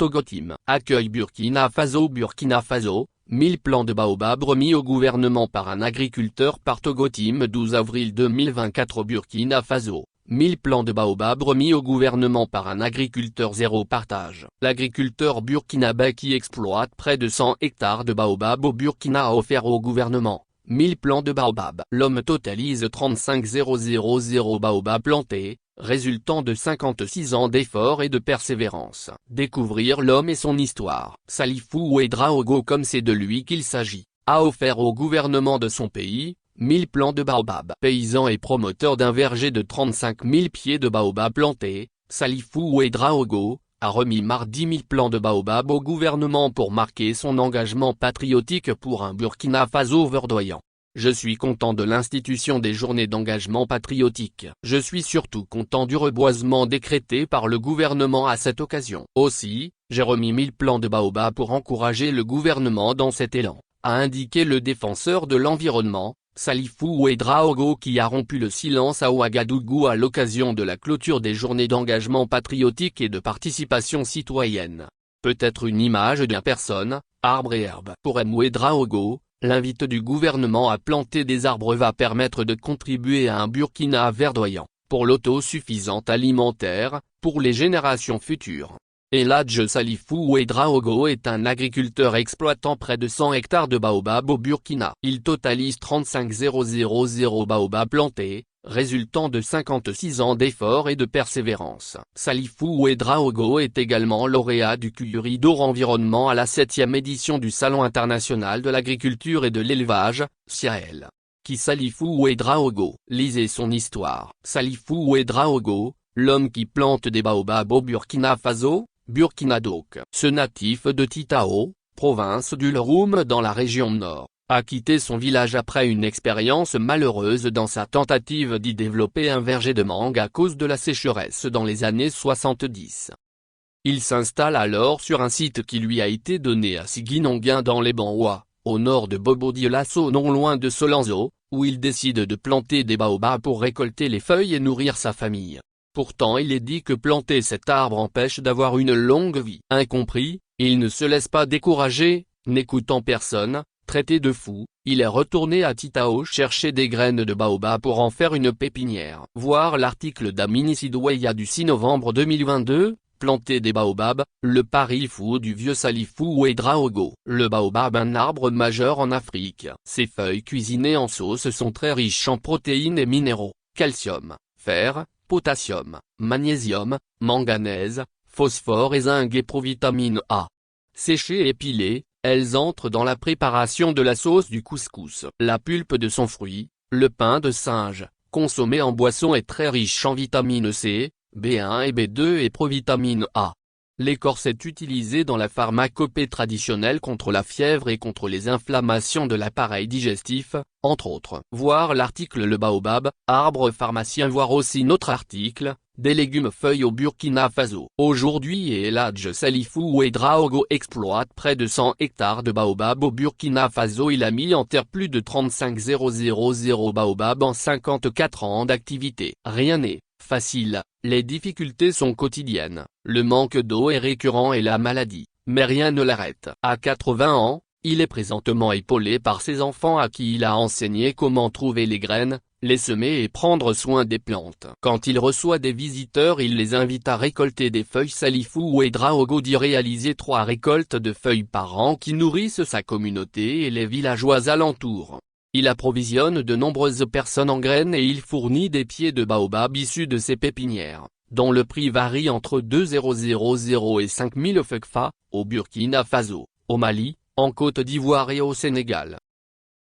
Togo Team. Accueil Burkina Faso. 1000 plants de baobab remis au gouvernement par un agriculteur par Togo Team. 12 avril 2024 au Burkina Faso. 1000 plants de baobab remis au gouvernement par un agriculteur. Zéro partage. L'agriculteur burkinabé qui exploite près de 100 hectares de baobab au Burkina a offert au gouvernement 1000 plants de baobab. L'homme totalise 35 000 baobab plantés, résultant de 56 ans d'efforts et de persévérance. Découvrir l'homme et son histoire. Salifou Ouédraogo, comme c'est de lui qu'il s'agit, a offert au gouvernement de son pays 1000 plants de baobab. Paysan et promoteur d'un verger de 35 000 pieds de baobab plantés, Salifou Ouédraogo a remis mardi 1000 plants de baobab au gouvernement pour marquer son engagement patriotique pour un Burkina Faso verdoyant. Je suis content de l'institution des journées d'engagement patriotique. Je suis surtout content du reboisement décrété par le gouvernement à cette occasion. Aussi, j'ai remis 1000 plants de baobab pour encourager le gouvernement dans cet élan, a indiqué le défenseur de l'environnement, Salifou Ouédraogo, qui a rompu le silence à Ouagadougou à l'occasion de la clôture des journées d'engagement patriotique et de participation citoyenne. Peut-être une image d'une personne, arbre et herbe. Pour Ouédraogo, l'invite du gouvernement à planter des arbres va permettre de contribuer à un Burkina verdoyant, pour l'autosuffisance alimentaire, pour les générations futures. Eladj Salifou Ouédraogo est un agriculteur exploitant près de 100 hectares de baobab au Burkina. Il totalise 35 000 baobab plantés, résultant de 56 ans d'efforts et de persévérance. Salifou Ouédraogo est également lauréat du Curie d'or environnement à la 7e édition du Salon international de l'agriculture et de l'élevage, Sahel. Qui Salifou Ouédraogo. Lisez son histoire. Salifou Ouédraogo, l'homme qui plante des baobabs au Burkina Faso, Burkina Doc. Ce natif de Titao, province du Loroum dans la région nord, a quitté son village après une expérience malheureuse dans sa tentative d'y développer un verger de mangue à cause de la sécheresse dans les années 70. Il s'installe alors sur un site qui lui a été donné à Siguinonguin dans les Banwa, au nord de Bobo-Dioulasso non loin de Solanzo, où il décide de planter des baobabs pour récolter les feuilles et nourrir sa famille. Pourtant il est dit que planter cet arbre empêche d'avoir une longue vie. Incompris, il ne se laisse pas décourager, n'écoutant personne, traité de fou, il est retourné à Titao chercher des graines de baobab pour en faire une pépinière. Voir l'article d'Amini Sidouaya du 6 novembre 2022, planter des baobabs, le pari fou du vieux Salifou Ouédraogo. Le baobab, un arbre majeur en Afrique. Ses feuilles cuisinées en sauce sont très riches en protéines et minéraux, calcium, fer, potassium, magnésium, manganèse, phosphore et zinc et provitamine A. Séchées et pilées, elles entrent dans la préparation de la sauce du couscous. La pulpe de son fruit, le pain de singe, consommé en boisson est très riche en vitamine C, B1 et B2 et provitamine A. L'écorce est utilisée dans la pharmacopée traditionnelle contre la fièvre et contre les inflammations de l'appareil digestif, entre autres. Voir l'article Le baobab, arbre pharmacien. Voir aussi notre article, des légumes feuilles au Burkina Faso. Aujourd'hui Eladj Salifou Ouédraogo exploite près de 100 hectares de baobab au Burkina Faso. Il a mis en terre plus de 35 000 baobab en 54 ans d'activité. Rien n'est facile, les difficultés sont quotidiennes, le manque d'eau est récurrent et la maladie, mais rien ne l'arrête. À 80 ans, il est présentement épaulé par ses enfants à qui il a enseigné comment trouver les graines, les semer et prendre soin des plantes. Quand il reçoit des visiteurs, il les invite à récolter des feuilles. Salifou Ouédraogo dit réaliser 3 récoltes de feuilles par an qui nourrissent sa communauté et les villageois alentours. Il approvisionne de nombreuses personnes en graines et il fournit des pieds de baobab issus de ses pépinières, dont le prix varie entre 2 000 et 5 000 FCFA, au Burkina Faso, au Mali, en Côte d'Ivoire et au Sénégal.